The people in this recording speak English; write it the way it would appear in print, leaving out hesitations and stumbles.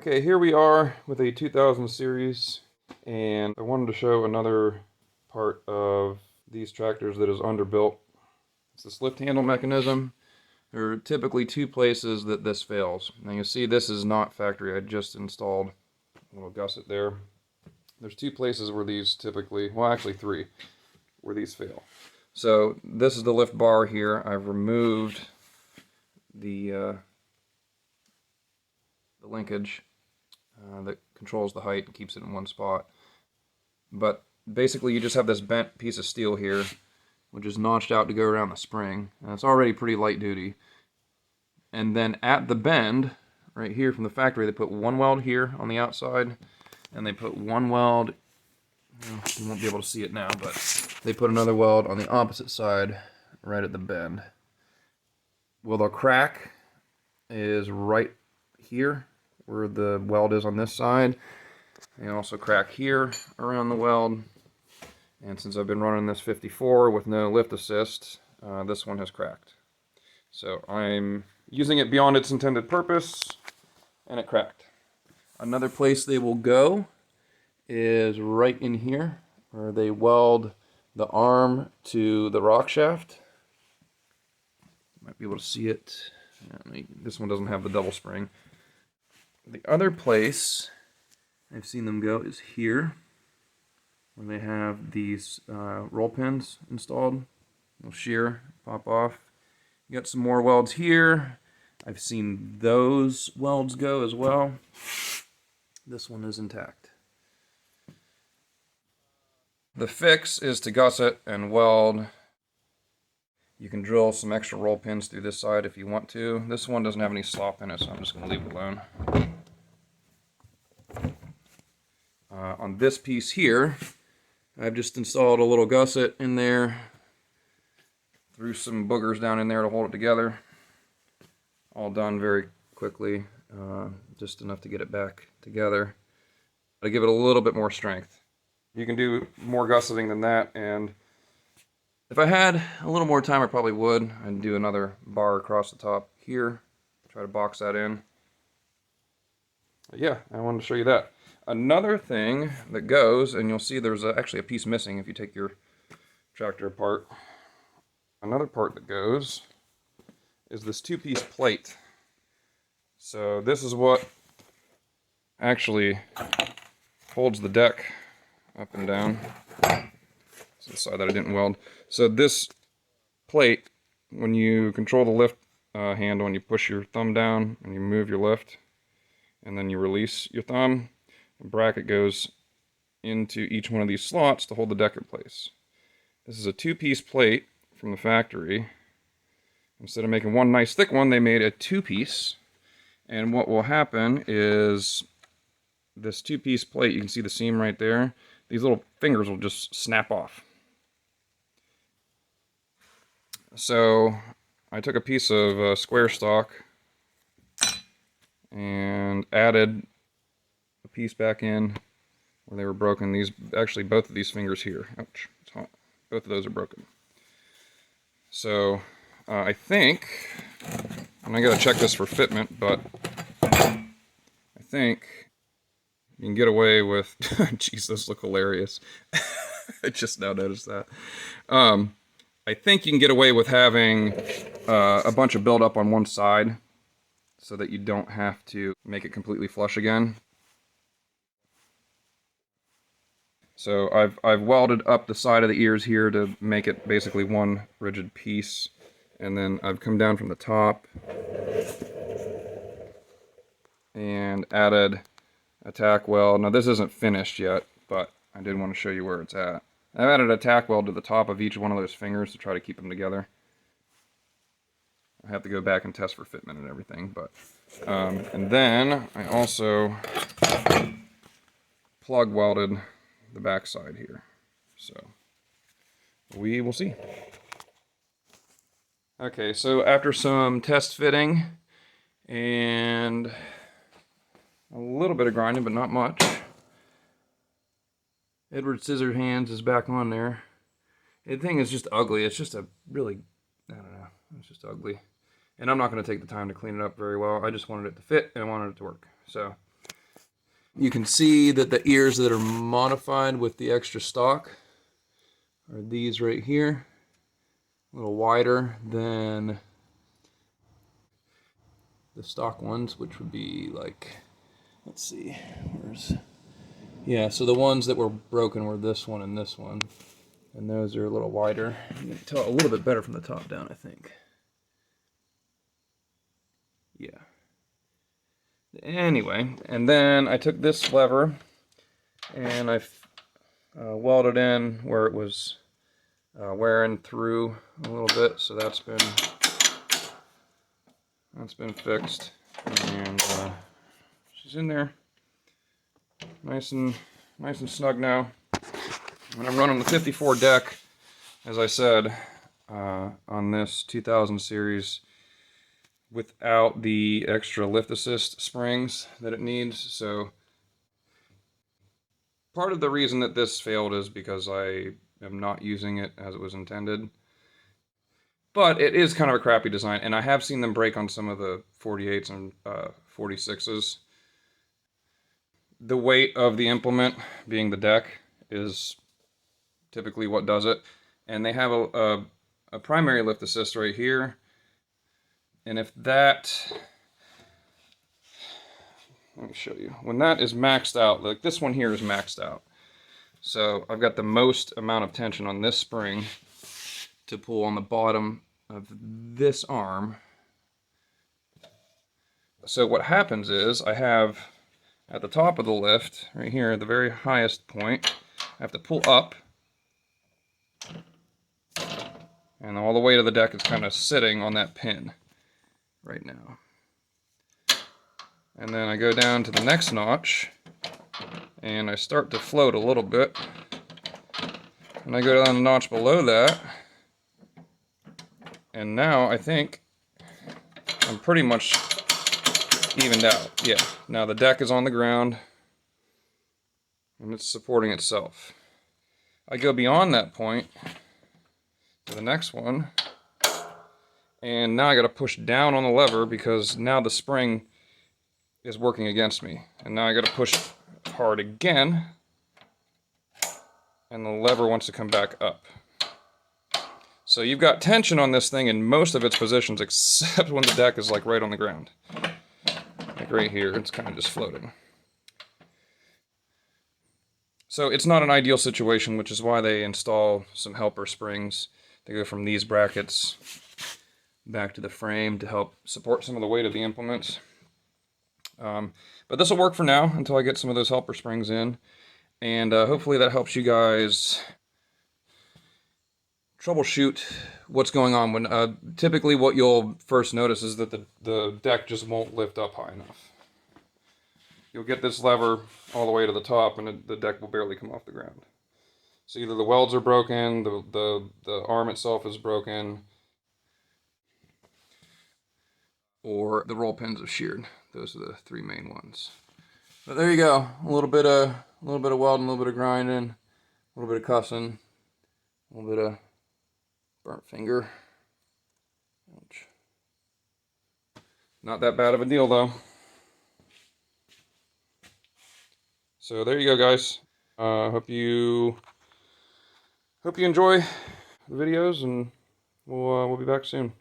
Okay, here we are with a 2000 series, and I wanted to show another part of these tractors that is underbuilt. It's this lift handle mechanism. There are typically two places that this fails. Now you see this is not factory. I just installed a little gusset there. There's two places where these typically, well actually three, where these fail. So this is the lift bar here. I've removed the linkage that controls the height and keeps it in one spot. But basically you just have this bent piece of steel here, which is notched out to go around the spring, and it's already pretty light duty. And then at the bend, right here from the factory, they put one weld here on the outside, and they put one weld, you won't be able to see it now, but they put another weld on the opposite side, right at the bend. Well, the crack is right here, where the weld is on this side. They also crack here around the weld. And since I've been running this 54 with no lift assist, this one has cracked. So I'm using it beyond its intended purpose, and it cracked. Another place they will go is right in here, where they weld the arm to the rock shaft. You might be able to see it. This one doesn't have the double spring. The other place I've seen them go is here, where they have these roll pins installed. They'll shear, pop off. You got some more welds here. I've seen those welds go as well. This one is intact. The fix is to gusset and weld. You can drill some extra roll pins through this side if you want to. This one doesn't have any slop in it, so I'm just going to leave it alone. On this piece here, I've just installed a little gusset in there, threw some boogers down in there to hold it together. All done very quickly, just enough to get it back together. To give it a little bit more strength. You can do more gusseting than that, and if I had a little more time I probably would. I'd do another bar across the top here, try to box that in. But yeah, I wanted to show you that. Another thing that goes, and you'll see there's actually a piece missing if you take your tractor apart. Another part that goes is this two-piece plate. So this is what actually holds the deck up and down. It's the side that I didn't weld. So this plate, when you control the lift handle and you push your thumb down and you move your lift, and then you release your thumb, the bracket goes into each one of these slots to hold the deck in place. This is a two-piece plate from the factory. Instead of making one nice thick one, they made a two-piece. And what will happen is this two-piece plate, you can see the seam right there, these little fingers will just snap off. So I took a piece of square stock and added a piece back in where they were broken. These, actually both of these fingers here, ouch, it's hot. Both of those are broken. So I think, and I gotta check this for fitment, but I think you can get away with, jeez, those look hilarious. I just now noticed that. I think you can get away with having a bunch of buildup on one side so that you don't have to make it completely flush again. So I've welded up the side of the ears here to make it basically one rigid piece, and then I've come down from the top and added a tack weld. Now this isn't finished yet, but I did want to show you where it's at. I've added a tack weld to the top of each one of those fingers to try to keep them together. I have to go back and test for fitment and everything, but and then I also plug welded the back side here, so we will see. Okay, so after some test fitting and a little bit of grinding, but not much, Edward Scissorhands is back on there. The thing is just ugly. It's just a really, I don't know, it's just ugly. And I'm not going to take the time to clean it up very well. I just wanted it to fit and I wanted it to work. So You can see that the ears that are modified with the extra stock are these right here, a little wider than the stock ones, which would be like, let's see, yeah, so the ones that were broken were this one and this one, and those are a little wider. You can tell a little bit better from the top down, I think. Yeah. Anyway, and then I took this lever and I welded in where it was wearing through a little bit, so that's been fixed, and she's in there, nice and snug now. And I'm running the 54 deck, as I said, on this 2000 series without the extra lift assist springs that it needs. So part of the reason that this failed is because I am not using it as it was intended. But it is kind of a crappy design, and I have seen them break on some of the 48s and 46s. The weight of the implement, being the deck, is typically what does it. And they have a primary lift assist right here. And if that, let me show you. When that is maxed out, like this one here is maxed out. So I've got the most amount of tension on this spring to pull on the bottom of this arm. So what happens is I have at the top of the lift, right here, the very highest point, I have to pull up, and all the weight of the deck is kind of sitting on that pin right now. And then I go down to the next notch, and I start to float a little bit, and I go down a notch below that, and now I think I'm pretty much evened out. Yeah, now the deck is on the ground, and it's supporting itself. I go beyond that point to the next one, and now I got to push down on the lever because now the spring is working against me. And now I got to push hard again, and the lever wants to come back up. So you've got tension on this thing in most of its positions except when the deck is like right on the ground. Like right here, it's kind of just floating. So it's not an ideal situation, which is why they install some helper springs. They go from these brackets back to the frame to help support some of the weight of the implements. But this will work for now until I get some of those helper springs in. And hopefully that helps you guys troubleshoot what's going on. When typically what you'll first notice is that the deck just won't lift up high enough. You'll get this lever all the way to the top, and the deck will barely come off the ground. So either the welds are broken, the arm itself is broken, or the roll pins have sheared. Those are the three main ones. But there you go. A little bit of welding, a little bit of grinding, a little bit of cussing, a little bit of burnt finger. Ouch. Not that bad of a deal though. So there you go, guys. Hope you enjoy the videos, and we'll be back soon.